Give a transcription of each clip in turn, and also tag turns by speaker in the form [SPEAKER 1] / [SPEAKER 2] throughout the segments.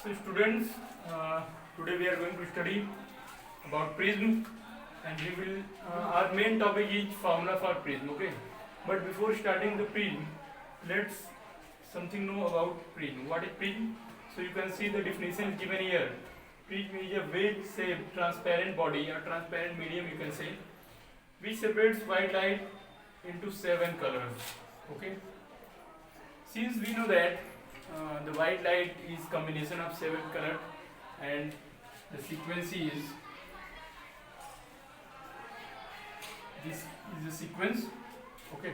[SPEAKER 1] So students, today we are going to study about prism, and we will our main topic is formula for prism. Okay, but before starting the prism, let's something know about prism. What is prism? So you can see the definition is given here. Prism is a wedge-shaped transparent body or transparent medium, you can say, which separates white light into 7 colors. Okay, since we know that the white light is combination of 7 colors, and the sequence is this is the sequence. Okay,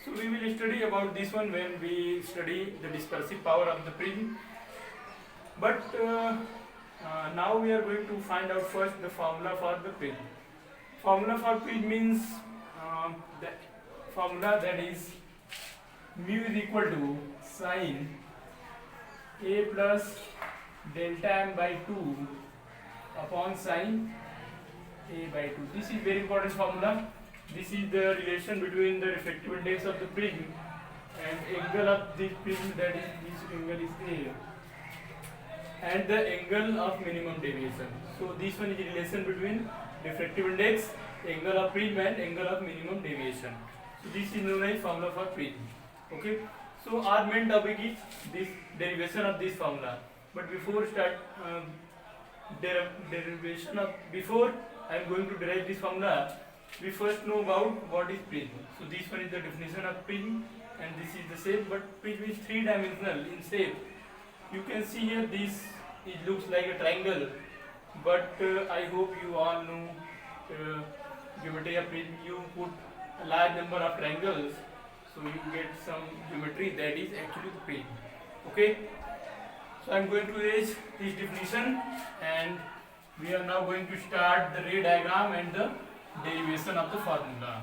[SPEAKER 1] so we will study about this one when we study the dispersive power of the prism, but now we are going to find out first the formula for the prism. Formula for prism means the formula that is mu is equal to sine a plus delta m by 2 upon sine a by 2. This is very important formula. This is the relation between the refractive index of the prism and angle of this prism, that is this angle is A, and the angle of minimum deviation. So this one is the relation between refractive index, angle of prism and angle of minimum deviation. So this is known as formula for prism. Okay, so our main topic is this derivation of this formula. But before start derivation of before I am going to derive this formula, we first know about what is prism. So this one is the definition of prism, and this is the shape. But prism is three-dimensional in shape. You can see here this it looks like a triangle, but I hope you all know geometry of prism. You put a large number of triangles, so you get some geometry that is actually the prism. Okay, so I am going to erase this definition, and we are now going to start the ray diagram and the derivation of the formula.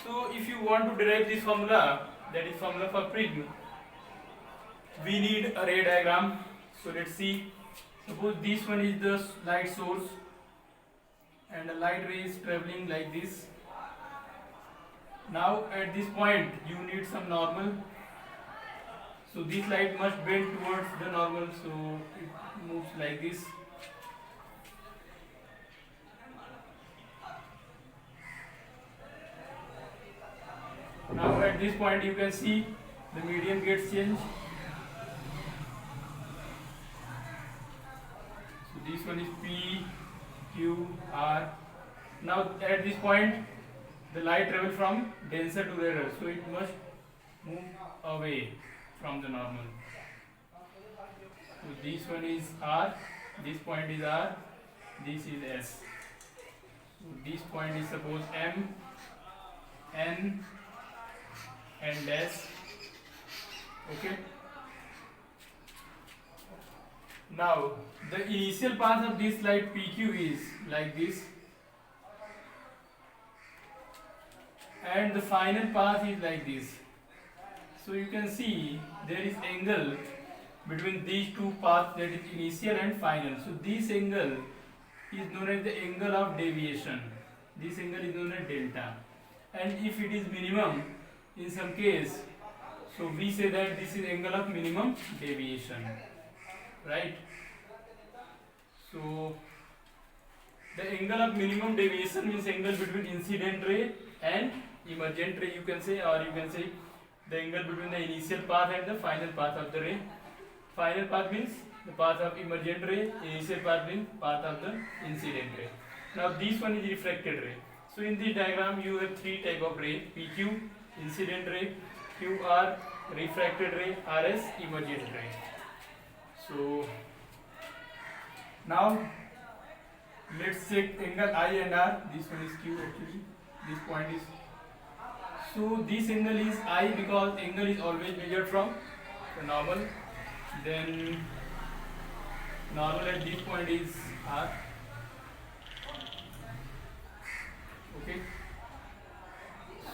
[SPEAKER 1] So if you want to derive this formula, that is formula for prism, we need a ray diagram. So let's see. Suppose this one is the light source and the light ray is traveling like this. Now at this point you need some normal. So this light must bend towards the normal, so it moves like this. Now at this point you can see the medium gets changed. So this one is P, Q, R. Now at this point the light travels from denser to rarer, so it must move away from the normal. So this one is R, this point is R, this is S. So this point is suppose M, N and S. Okay. Now the initial path of this light PQ is like this, and the final path is like this. So you can see there is angle between these two paths, that is initial and final. So this angle is known as the angle of deviation. This angle is known as delta. And if it is minimum in some case, so we say that this is angle of minimum deviation. Right? So the angle of minimum deviation means angle between incident ray and emergent ray, you can say, or you can say the angle between the initial path and the final path of the ray. Final path means the path of emergent ray, initial path means path of the incident ray. Now this one is refracted ray. So in this diagram you have three type of ray: PQ, incident ray; QR, refracted ray; RS, emergent ray. So now let's check angle I and R. This one is Q actually. This point is. So this angle is I because angle is always measured from the normal. Then normal at this point is R. Okay.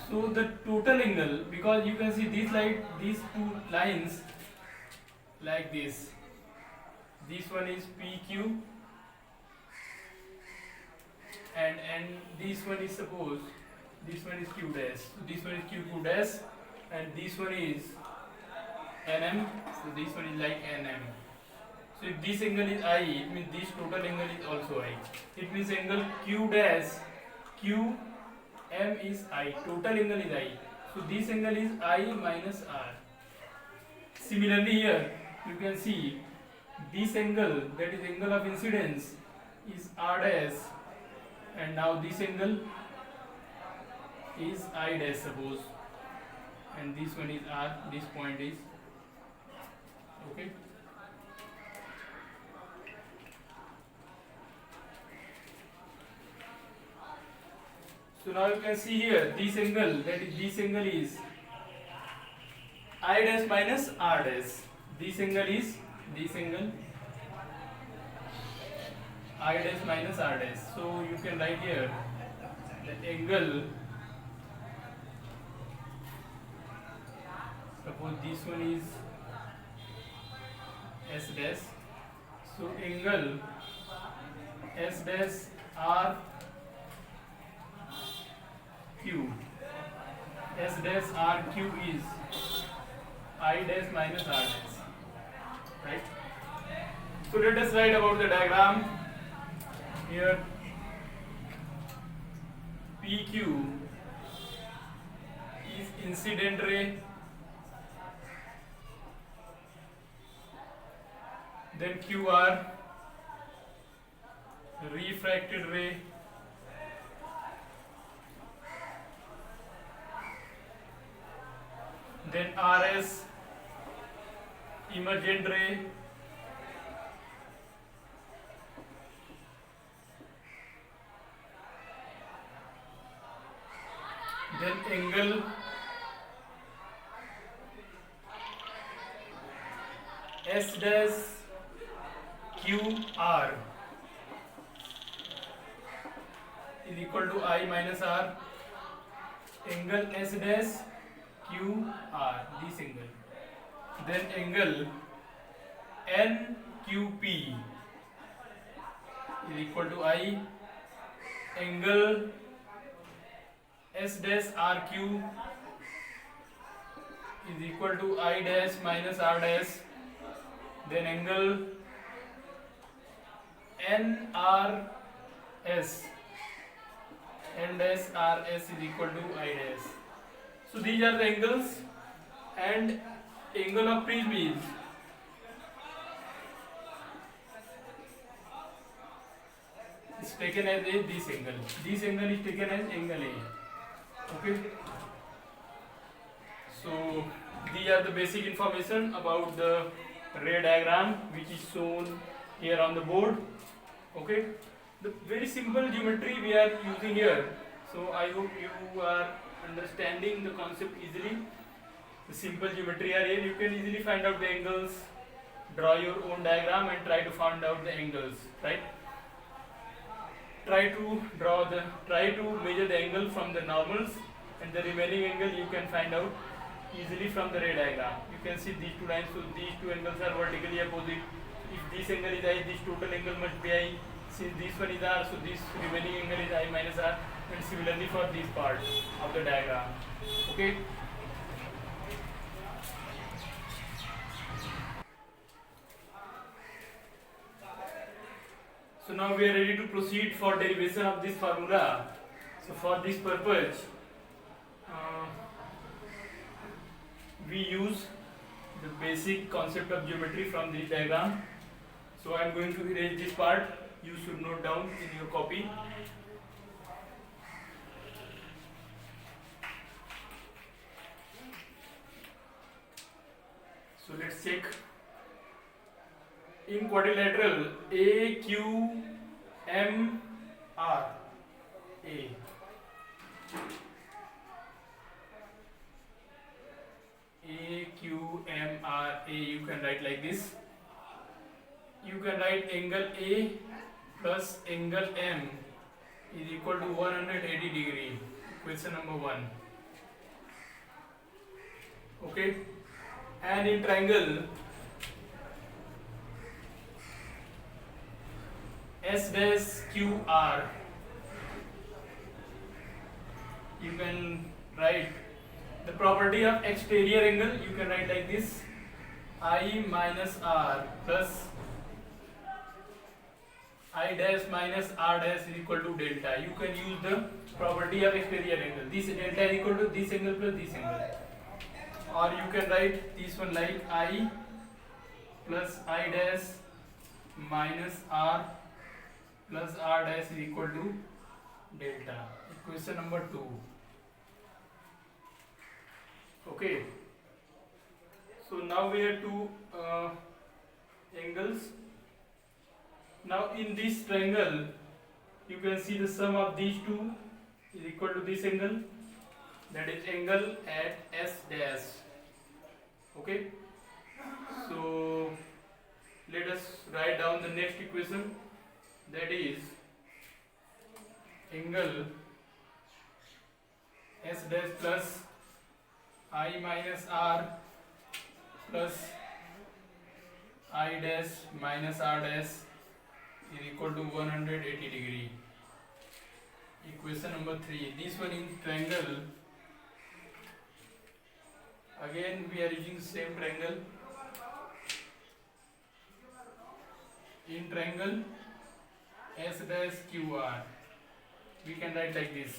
[SPEAKER 1] So the total angle, because you can see this light, these two lines like this. This one is PQ and this one is suppose this one is Q dash. So this one is Q2 dash, and this one is NM. So this one is like NM. So if this angle is I, it means this total angle is also I. It means angle Q dash Q M is I. Total angle is I. So this angle is I minus R. Similarly here you can see this angle, that is angle of incidence, is R dash, and now this angle is I dash suppose, and this one is R, this point is okay. So now you can see here this angle, that is this angle is I dash minus R dash. This angle is this angle I dash minus R dash. So you can write here the angle, suppose this one is S dash. So angle S dash R Q, S dash R Q is I dash minus R dash, right? So let us write about the diagram. Here PQ is incident ray, then QR refracted ray, then RS emergent ray, then angle S dash QR is equal to I minus R. Angle S dash QR, this angle. Then angle NQP is equal to I. Angle S dash RQ is equal to I dash minus R dash. Then angle NRS, N dash RS is equal to I dash. So these are the angles, and angle of prism is taken as a this angle. This angle is taken as angle A. Okay. So these are the basic information about the ray diagram which is shown here on the board. Okay. The very simple geometry we are using here. So I hope you are understanding the concept easily. The simple geometry are here. You can easily find out the angles, draw your own diagram and try to find out the angles, right? Try to measure the angle from the normals, and the remaining angle you can find out easily from the ray diagram. You can see these two lines, so these two angles are vertically opposite. If this angle is I, this total angle must be I. Since this one is R, so this remaining angle is I minus R, and similarly for this part of the diagram. Okay. So now we are ready to proceed for derivation of this formula. So for this purpose, we use the basic concept of geometry from this diagram. So I am going to erase this part. You should note down in your copy. So let's check. In quadrilateral AQMR, A. AQMRA, you can write like this. You can write angle A plus angle M is equal to 180 degree. Question number 1. Okay. And in triangle S dash QR, you write the property of exterior angle, you can write like this: I minus R plus I dash minus R dash is equal to delta. You can use the property of exterior angle. This delta is equal to this angle plus this angle. Or you can write this one like I plus I dash minus R plus R dash is equal to delta. Equation number 2. Okay. So now we have two angles. Now in this triangle, you can see the sum of these two is equal to this angle, that is angle at S dash. Okay. So let us write down the next equation, that is angle S dash plus I minus R plus I dash minus R dash is equal to 180 degree. Equation number 3. This one in triangle. Again we are using same triangle. In triangle S dash QR, we can write like this: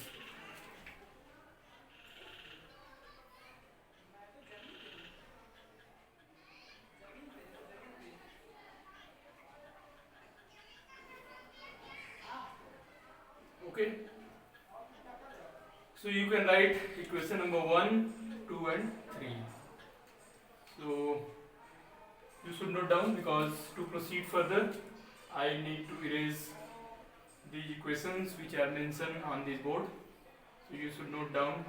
[SPEAKER 1] okay. So you can write equation number 1, 2 and 3. So you should note down, because to proceed further I need to erase the equations which are mentioned on this board. So you should note down.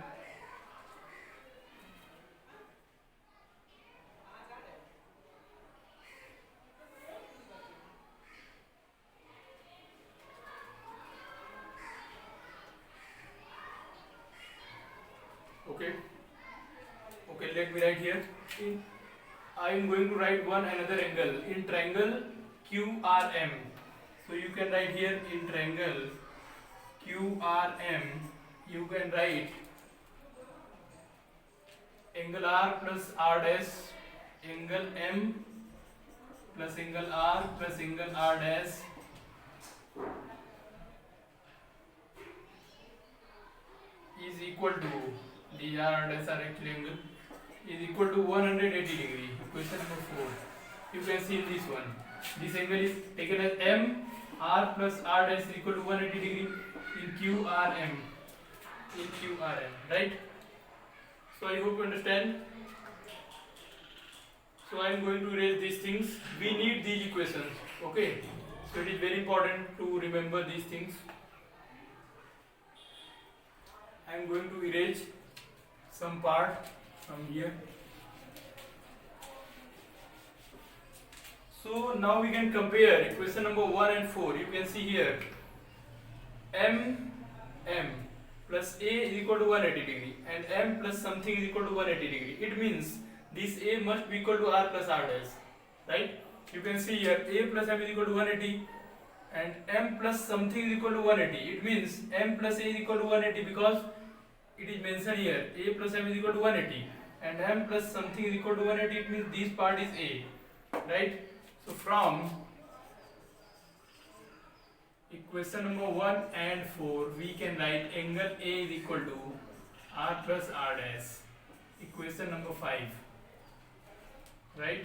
[SPEAKER 1] Okay. Okay, let me write here. I am going to write one another angle in triangle QRM. So you can write here in triangle QRM, you can write angle R plus R dash, angle M plus angle R plus angle R dash is equal to, these R dash are actually angle, is equal to 180 degree. Question number 4. You can see this one. This angle is taken as M, R plus R dash is equal to 180 degree in QRM. In QRM, right? So I hope you understand. So I am going to erase these things. We need these equations. Okay. So it is very important to remember these things. I am going to erase some part from here. So now we can compare equation number 1 and 4. You can see here M plus A is equal to 180 degree and M plus something is equal to 180 degree. It means this A must be equal to R plus R dash, right? You can see here A plus M is equal to 180 and M plus something is equal to 180. It means M plus A is equal to 180 because it is mentioned here A plus M is equal to 180 and M plus something is equal to 180. It means this part is A, right? So from equation number 1 and 4 we can write angle A is equal to R plus R dash. Equation number 5, right?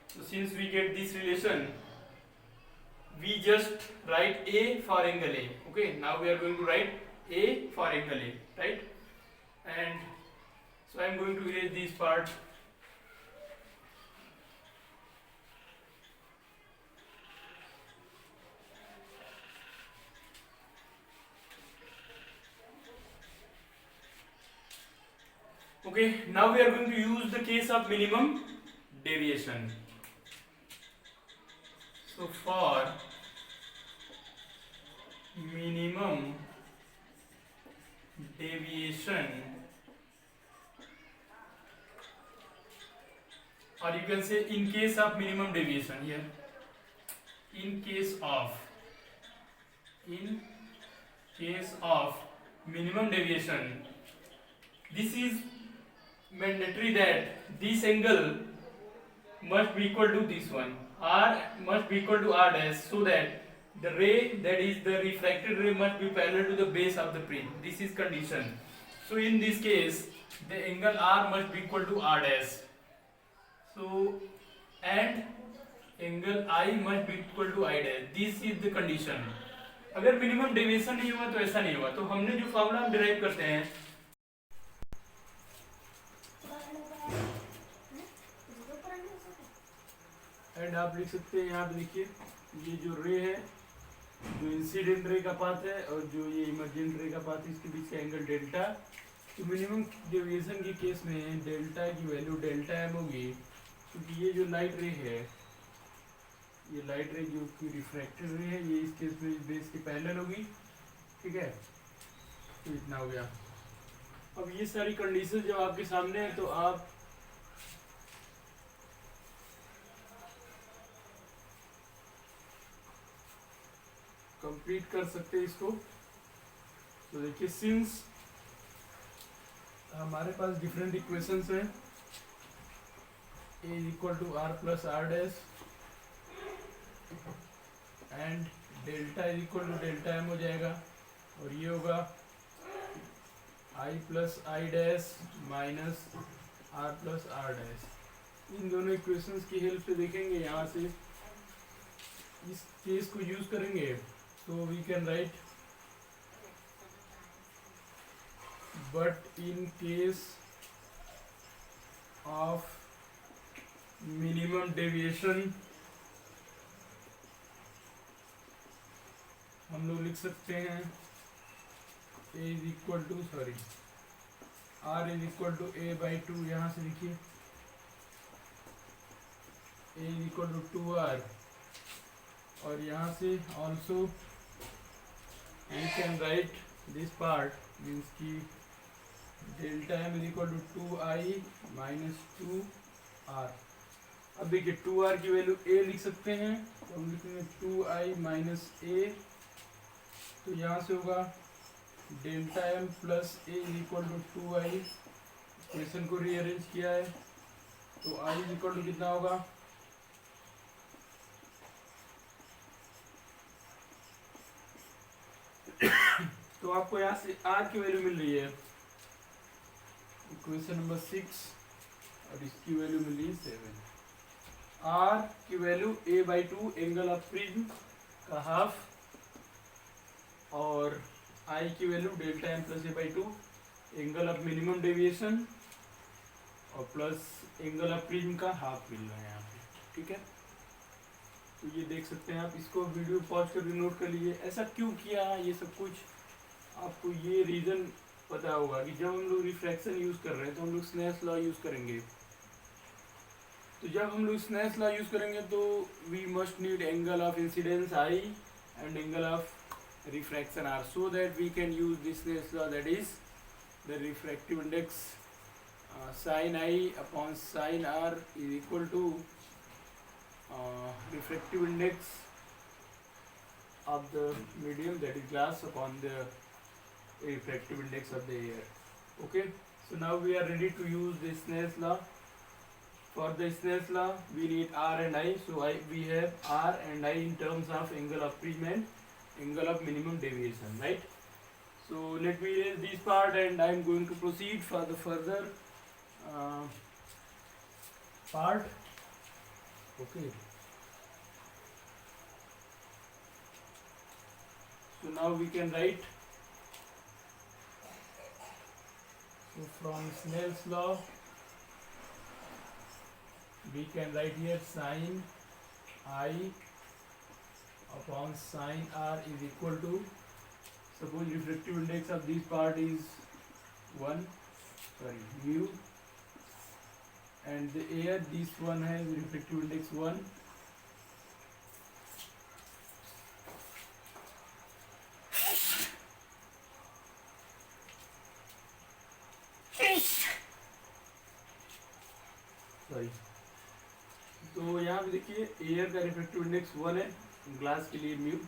[SPEAKER 1] So since we get this relation, we just write A for angle A. Okay, now we are going to write A for angle A, right? And so I am going to erase this part. Okay, now we are going to use the case of minimum deviation. So for minimum deviation, or you can say in case of minimum deviation here, in case of minimum deviation, this is mandatory that this angle must be equal to this one, r must be equal to r dash, so that the ray, that is the refracted ray, must be parallel to the base of the prism. This is condition. So in this case the angle r must be equal to r dash, so and angle I must be equal to I dash. This is the condition. अगर minimum deviation नहीं हुआ तो ऐसा नहीं हुआ. तो हमने जो फॉर्मूला हम डिराइव करते हैं, एंड आप लिख सकते हैं यहाँ पे देखिए, ये जो रे है, जो इंसिडेंट रे का पाथ है और जो ये इमर्जेंट रे का पाथ है, इसके बीच का एंगल डेल्टा. तो मिनिमम डेविएशन के केस में डेल्टा की वैल्यू डेल्टा एम होगी, क्योंकि ये जो लाइट रे है, ये लाइट रे जो कि रिफ्रैक्टेड रे है, ये इस केस में इस बेस के पैरेलल होगी. ठीक है, तो इतना हो गया. अब ये सारी कंडीशन जब आपके सामने है तो आप कंप्लीट कर सकते हैं इसको. तो देखिए, सिंस हमारे पास डिफरेंट इक्वेशंस हैं, A equal to R plus R dash and delta is equal to delta M हो जाएगा, और ये होगा I plus I dash minus R plus R dash. इन दोनों इक्वेशंस की हेल्प से देखेंगे, यहाँ से इस केस को यूज करेंगे. So we can write, but in case of minimum deviation हम लोग लिख सकते हैं a is equal to r is equal to a by 2. यहाँ से देखिए a is equal to 2r, और यहाँ से also we can write this part, means कि delta m is equal to 2i minus 2r. अब देखिए 2r की वैल्यू a लिख सकते हैं, तो हम लिखेंगे 2i minus a. तो यहाँ से होगा delta m plus a is equal to 2i. Equation को रीअरेंज किया है, तो i is equal to कितना होगा, तो आपको यहाँ से r की वैल्यू मिल रही है इक्वेशन नंबर 6, और इसकी वैल्यू मिल रही है 7. r की value a by 2 angle of prism का हाफ, और I की value delta m plus a by 2 angle of minimum deviation, और प्लस एंगल ऑफ प्रिज्म का हाफ मिल रहा है यहाँ पे. ठीक है, तो ये देख सकते हैं आप. इसको वीडियो पॉज करके नोट कर लीजिए. ऐसा क्यों किया, ये सब कुछ आपको ये रीज़न पता होगा कि जब हम लोग रिफ्रैक्शन यूज़ कर रहे हैं तो हम लोग स्नेल्स लॉ यूज़ करेंगे. तो जब हम लोग स्नेल्स लॉ यूज़ करेंगे तो we must need angle of incidence I and angle of refraction R, so that we can use this Snell's law, that is the refractive index sine I upon sine R is equal to refractive index of the medium, that is glass, upon the refractive index of the air. Okay, so now we are ready to use the Snell's law. For the Snell's law we need r and I, so we have r and I in terms of angle of prism and angle of minimum deviation, right? So let me erase this part and I am going to proceed for the further part. Okay, so now we can write, so from Snell's law we can write here sin I upon sin r is equal to, suppose refractive index of this part is mu, and the air, this one has refractive index 1, sorry. तो यहाँ पे देखिए air का refractive index 1 है, glass के लिए mu.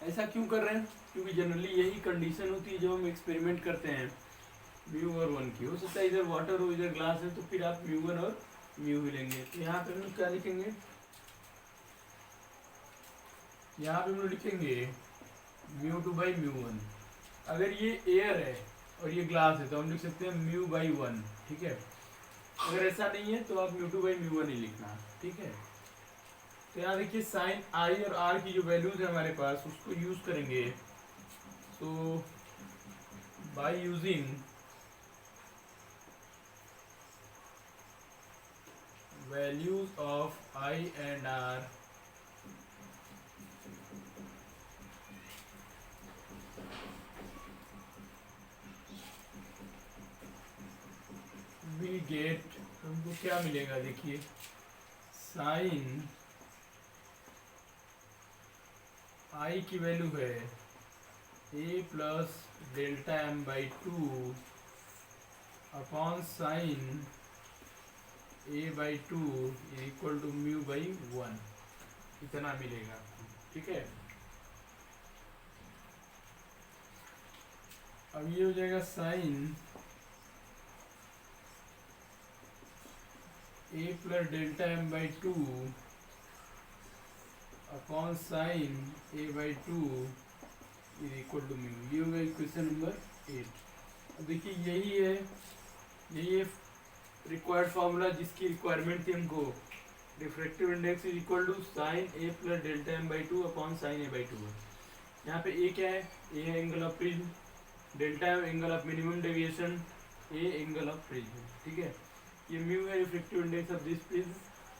[SPEAKER 1] ऐसा क्यों कर रहे हैं, क्योंकि जनरली यही कंडीशन होती है जब हम एक्सपेरिमेंट करते हैं म्यू और 1 की। हो सकता है इधर वाटर हो इधर ग्लास है, तो फिर आप म्यू 1 और म्यू ही लेंगे। तो यहाँ पे हम लोग क्या लिखेंगे, यहाँ पे हम लोग लिखेंगे म्यू 2 बाई म्यू 1। अगर ये एयर है और ये ग्लास है तो हम लिख सकते हैं म्यू बाई 1, ठीक है। अगर ऐसा नहीं है तो आप म्यू 2 बाई म्यू 1 ही लिखना, ठीक है। तो यहाँ देखिए साइन आई और आर की जो वैल्यूज है हमारे पास उसको यूज करेंगे। तो by using values of I and R, we get, हमको क्या मिलेगा देखिए, साइन I की वैल्यू है a plus delta M by 2 upon sine a by 2 equal to mu by 1, इतना मिलेगा आपको, ठीक है। अब ये हो जाएगा sine a plus delta M by 2 upon sine a by 2 is equal to mu. ये होगा इक्वेशन नंबर 8। अब देखिए यही है रिक्वायर्ड फार्मूला जिसकी रिक्वायरमेंट थी हमको। Refractive index is equal to sine a plus delta M by 2 upon sine a by 2। यहाँ पे a क्या है, a है एंगल ऑफ प्रिज्म, डेल्टा है angle of minimum deviation, a angle of prism, ठीक है। ये म्यू है refractive index of this prism,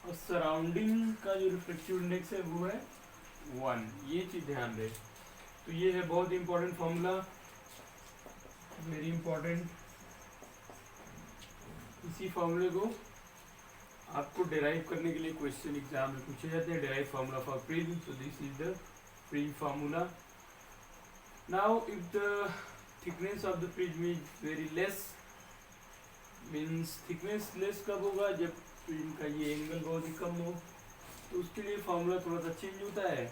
[SPEAKER 1] और सराउंडिंग का जो रिफ्रैक्टिव इंडेक्स है वो है 1। ये चीज़ ध्यान रहे। तो ये है बहुत इंपॉर्टेंट फार्मूला, वेरी इंपॉर्टेंट। इसी फार्मूले को आपको डिराइव करने के लिए क्वेश्चन एग्जाम में पूछे जाते हैं। Derive formula for prism, so this is the prism formula. Now if the thickness of the prism is very less, means thickness less कब होगा, जब प्रिज्म का ये एंगल बहुत ही कम हो। तो उसके लिए फार्मूला थोड़ा सा चेंज होता है।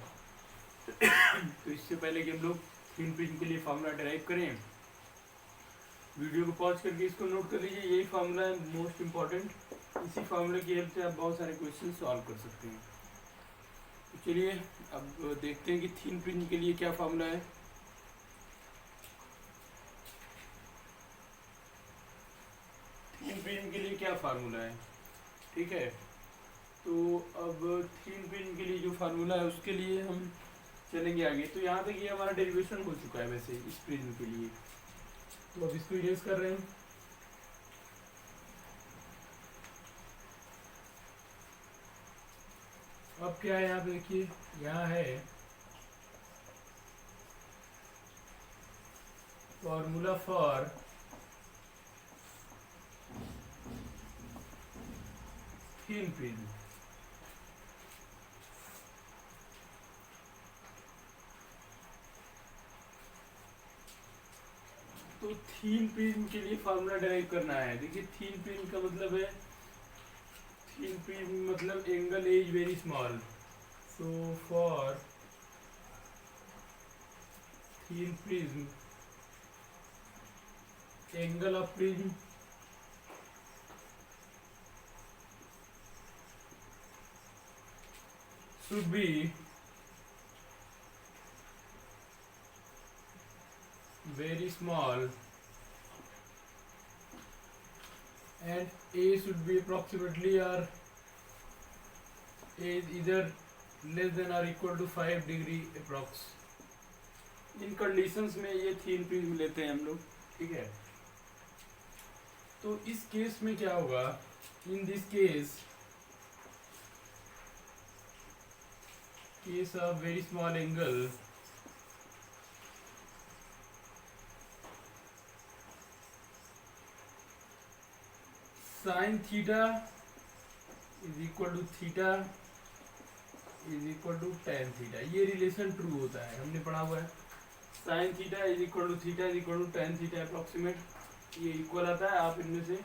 [SPEAKER 1] तो इससे पहले कि हम लोग थिन प्रिज्म के लिए फार्मूला डिराइव करें, वीडियो को पॉज करके इसको नोट कर लीजिए। यही फार्मूला है मोस्ट इम्पॉर्टेंट। इसी फार्मूले की हेल्प से आप बहुत सारे क्वेश्चन सॉल्व कर सकते हैं। तो चलिए अब देखते हैं कि थिन प्रिज्म के लिए क्या फार्मूला है। थिन प्रिज्म के लिए क्या फार्मूला है, ठीक है। तो अब थिन प्रिज्म के लिए जो फार्मूला है उसके लिए हम चलेंगे आगे। तो यहाँ तक ये हमारा डेरिवेशन हो चुका है वैसे इस प्रिज्म के लिए। तो अब इसको इरेज कर रहे हैं। अब क्या है यहाँ पे देखिए, यहाँ है फॉर्मूला फॉर थिन प्रिज्म। तो थिन प्रिज्म के लिए फार्मूला डिराइव करना है। देखिए थिन प्रिज्म का मतलब है, थिन प्रिज्म मतलब angle is very small. So for thin prism angle of prism should be very small and A should be approximately or A is either less than or equal to 5 degree approx। In conditions में ये thin prism लेते हैं हम लोग, ठीक है। तो इस केस में क्या होगा, in this case of very small angle, sin theta is equal to theta is equal to tan theta। ये रिलेशन ट्रू होता है, हमने पढ़ा हुआ है। sin theta is equal to theta is equal to tan theta approximate, ये equal आता है। आप इनमें से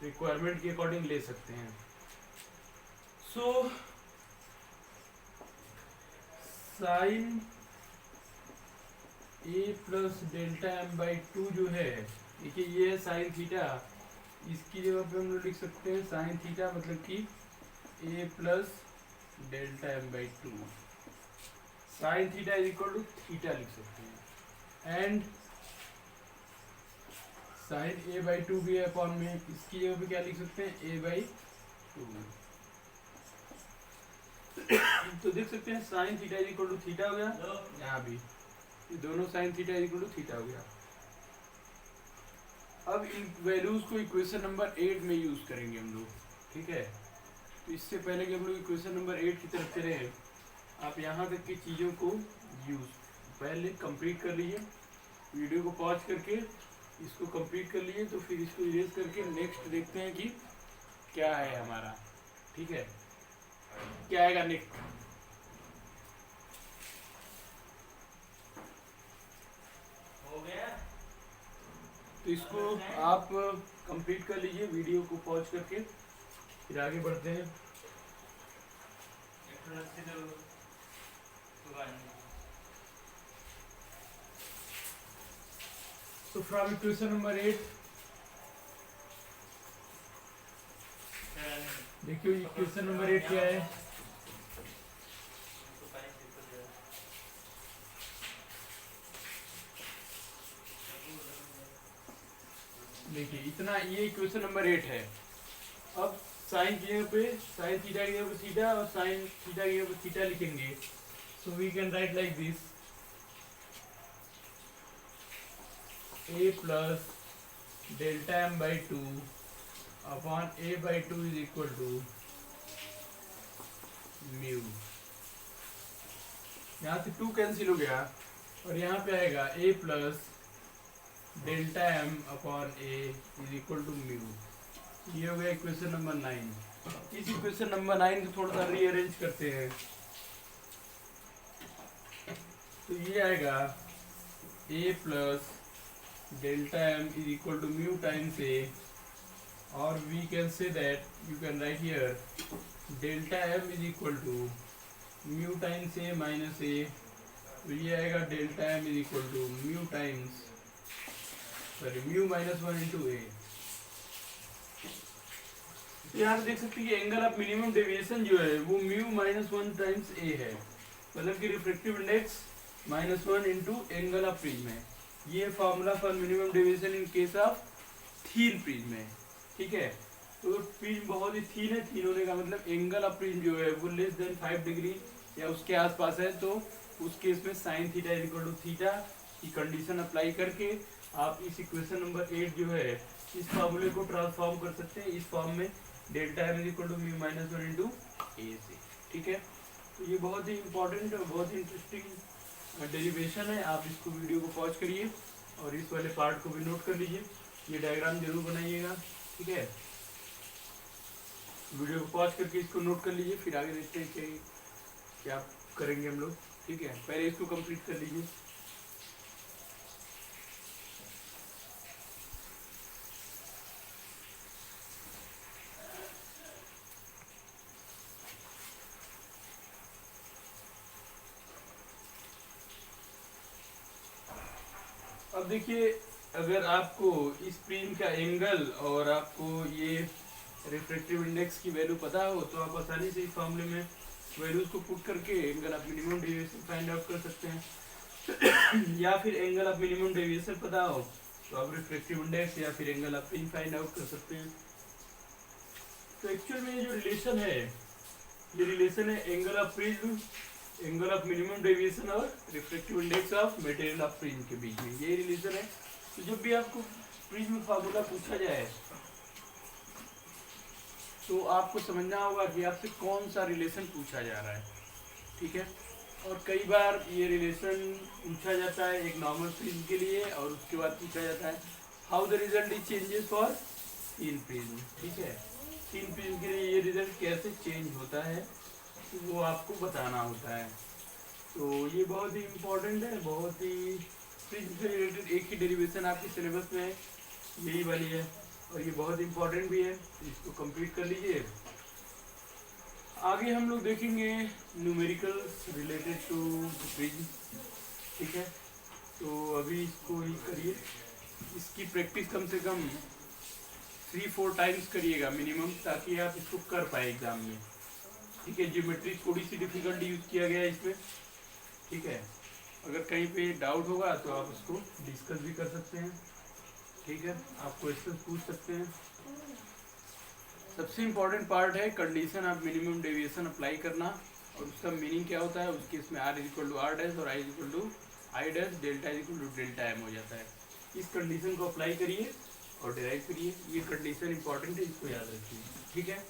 [SPEAKER 1] रिक्वायरमेंट के अकॉर्डिंग ले सकते हैं। So sine a plus delta M by 2 जो है देखिए ये है साइन थीटा, इसकी जगह पे हम लोग लिख सकते हैं साइन थीटा मतलब कि A plus delta M by two, sine theta is equal to theta लिख सकते हैं, and sine A by two भी है अपॉन में, इसकी जगह पे क्या लिख सकते हैं ए बाई टू। तो देख सकते हैं sine theta is equal to theta हो गया, यहाँ भी ये दोनों sine theta is equal to theta हो गया। अब इन वैल्यूज को इक्वेशन नंबर 8 में यूज करेंगे हम लोग, ठीक है। तो इससे पहले कि हम लोग इक्वेशन नंबर 8 की तरफ चले, आप यहाँ तक की चीज़ों को यूज पहले कंप्लीट कर लीजिए, वीडियो को पॉज करके इसको कंप्लीट कर लीजिए, तो फिर इसको इरेज करके नेक्स्ट देखते हैं कि क्या है हमारा, ठीक है, क्या आएगा नेक्स्ट।
[SPEAKER 2] हो गया।
[SPEAKER 1] तो इसको आप कंप्लीट कर लीजिए वीडियो को पॉज करके, फिर आगे बढ़ते हैं। तो फ्रॉम इक्वेशन नंबर 8 देखिए इक्वेशन नंबर 8 क्या है। देखिए इतना, ये इक्वेशन नंबर 8 है। अब साइन की जगह पे साइन थीटा की जगह पे थीटा और साइन थीटा की जगह पे थीटा लिखेंगे, so we can write like this, A plus delta M by two upon A by two is equal to mu. यहाँ से 2 कैंसिल हो गया और यहाँ पे आएगा A plus delta M upon A is equal to mu. ये हो गया इक्वेशन नंबर 9। इस इक्वेशन नंबर 9 को थोड़ा सा रीअरेंज करते हैं, तो ये आएगा A plus delta M is equal to mu times A, और we can say that you can write here delta M is equal to mu times A minus A, तो ये आएगा delta M is equal to mu times sorry mu minus 1 into A. यहाँ देख सकते हैं कि angle of minimum deviation जो है वो म्यू माइनस 1 टाइम्स ए है, मतलब कि refractive index minus 1 into angle of prism है। ये formula for minimum deviation in case of thin prism है, ठीक है। तो प्रिज्म बहुत ही थीन है, थीन होने का मतलब एंगल ऑफ प्रिज्म जो है वो लेस देन 5 डिग्री या उसके आसपास है, तो उस केस में sine theta is equal to theta की कंडीशन अप्लाई करके आप इस इक्वेशन नंबर 8 जो है इस फॉर्मूले को ट्रांसफॉर्म कर सकते हैं इस फॉर्म में, delta M is equal to mu minus 1 into A से, ठीक है। तो ये बहुत ही इंपॉर्टेंट और बहुत ही इंटरेस्टिंग डेरिवेशन है। आप इसको वीडियो को पॉज करिए और इस वाले पार्ट को भी नोट कर लीजिए, ये डायग्राम जरूर बनाइएगा, ठीक है। वीडियो को पॉज करके इसको नोट कर लीजिए, फिर आगे देखते हैं कि क्या करेंगे हम लोग, ठीक है। पहले इसको कंप्लीट कर लीजिए। अब देखिए अगर आपको इस प्रिज्म का एंगल और आपको ये रिफ्रैक्टिव इंडेक्स की वैल्यू पता हो तो आप आसानी से इस फॉर्मूले में वैल्यूज को पुट करके angle of minimum deviation find out कर सकते हैं या फिर एंगल ऑफ मिनिमम डेविएशन पता हो तो आप रिफ्रैक्टिव इंडेक्स या फिर angle of prism find out कर सकते हैं। तो एक्चुअल में ये जो रिलेशन है, ये रिलेशन है angle of prism, angle of minimum deviation और refractive index of material of prism के बीच में ये रिलेशन है। तो जब भी आपको प्रिज्म फार्मूला पूछा जाए तो आपको समझना होगा कि आपसे कौन सा रिलेशन पूछा जा रहा है, ठीक है। और कई बार ये रिलेशन पूछा जाता है एक नॉर्मल प्रिज्म के लिए और उसके बाद पूछा जाता है how the result is changes for thin prism, ठीक है। थीन प्रिज्म के लिए ये रिजल्ट कैसे चेंज होता है तो वो आपको बताना होता है। तो ये बहुत ही इम्पोर्टेंट है, बहुत ही प्रिज्म से रिलेटेड एक ही डेरिवेशन आपके सिलेबस में यही वाली है और ये बहुत इम्पोर्टेंट भी है, इसको कंप्लीट कर लीजिए। आगे हम लोग देखेंगे न्यूमेरिकल्स रिलेटेड टू प्रिज्म, ठीक है। तो अभी इसको ही करिए, इसकी प्रैक्टिस कम से कम 3-4 टाइम्स करिएगा मिनिमम, ताकि आप इसको कर पाए एग्जाम में। ठीक है, ज्योमेट्री थोड़ी सी डिफिकल्ट यूज किया गया है इसमें। ठीक है, अगर कहीं पे डाउट होगा तो आप उसको डिस्कस भी कर सकते हैं। ठीक है, आप क्वेश्चन पूछ सकते हैं। सबसे इम्पोर्टेंट पार्ट है condition of minimum deviation apply करना, और उसका मीनिंग क्या होता है। उसके इसमें r equal to R dash और i equal to I dash, delta equal to delta m हो जाता है। इस कंडीशन को अप्लाई करिए और डिराइव करिए। ये कंडीशन इंपॉर्टेंट है, इसको याद रखिए। ठीक है।